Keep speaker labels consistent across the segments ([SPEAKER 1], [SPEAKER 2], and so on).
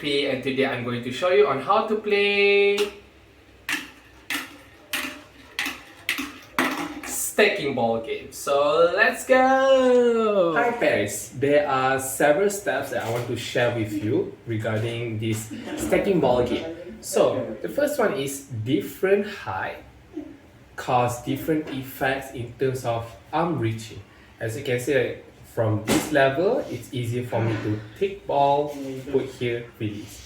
[SPEAKER 1] JP, and today I'm going to show you on how to play stacking ball game. So let's go! Hi Paris, there are several steps that I want to share with you regarding this stacking ball game. So the first one is different height cause different effects in terms of arm reaching. As you can see, from this level, it's easier for me to take ball, put here, release.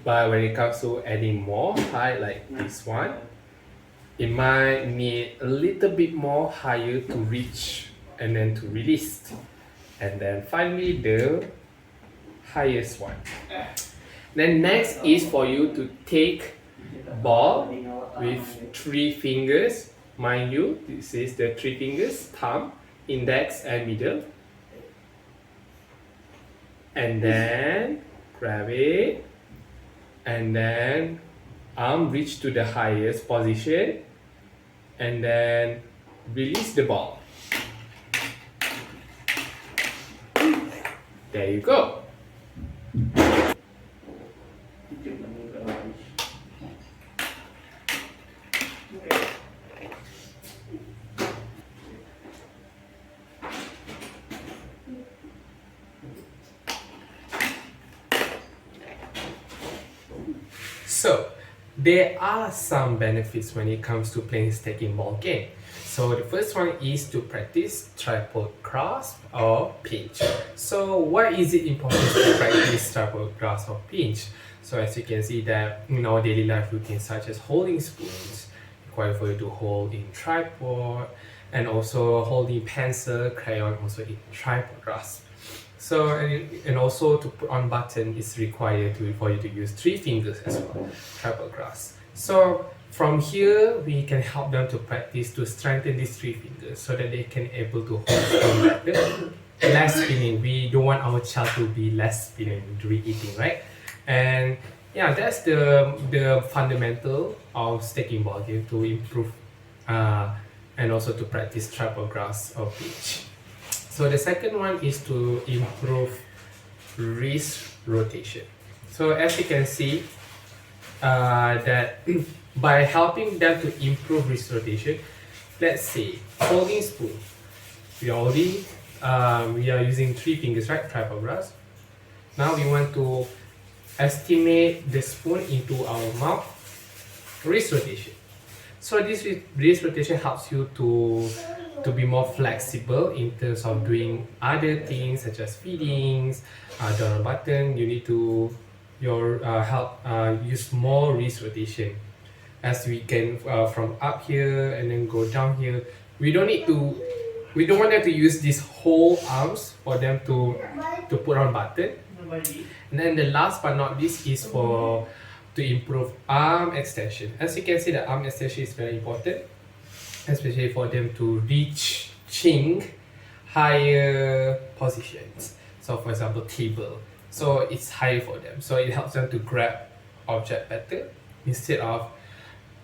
[SPEAKER 1] But when it comes to adding more height like this one, it might need a little bit more higher to reach and then to release. And then finally the highest one. Then next is for you to take ball with 3 fingers. Mind you, this is the 3 fingers, thumb, index and middle. And then grab it, and then arm reach to the highest position, and then release the ball. There you go. So there are some benefits when it comes to playing stacking ball game. So the first one is to practice tripod grasp or pinch. So why is it important to practice tripod grasp or pinch? So as you can see that in our daily life routine, such as holding spoons, required for you to hold in tripod, and also holding pencil, crayon also in tripod grasp. So and also to put on button is required for you to use 3 fingers as well, tripod grasp. So from here we can help them to practice to strengthen these 3 fingers so that they can able to hold spoon better. Less spinning. We don't want our child to be less spinning during eating, right? And yeah, that's the fundamental of stacking ball game to improve and also to practice tripod grasp or pinch. So the second one is to improve wrist rotation. So as you can see, that by helping them to improve wrist rotation, let's say holding spoon, we are using 3 fingers, right? Tripod grasp. Now we want to estimate the spoon into our mouth. Wrist rotation. So this wrist rotation helps you to be more flexible in terms of doing other things such as feedings, the button. You need to use more wrist rotation, as we can from up here and then go down here. We don't want them to use these whole arms for them to put on button. And then the last but not least is to improve arm extension. As you can see, the arm extension is very important, especially for them to reaching higher positions. So for example, table. So it's higher for them. So it helps them to grab object better instead of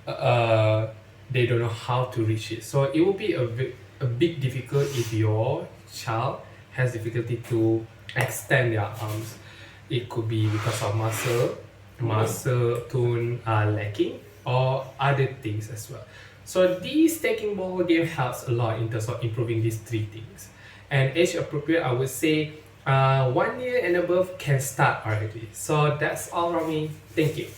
[SPEAKER 1] they don't know how to reach it. So it will be a bit difficult if your child has difficulty to extend their arms. It could be because of muscle tone lacking or other things as well. So this stacking ball game helps a lot in terms of improving these 3 things. And age appropriate, I would say 1 year and above can start already. So that's all from me. Thank you.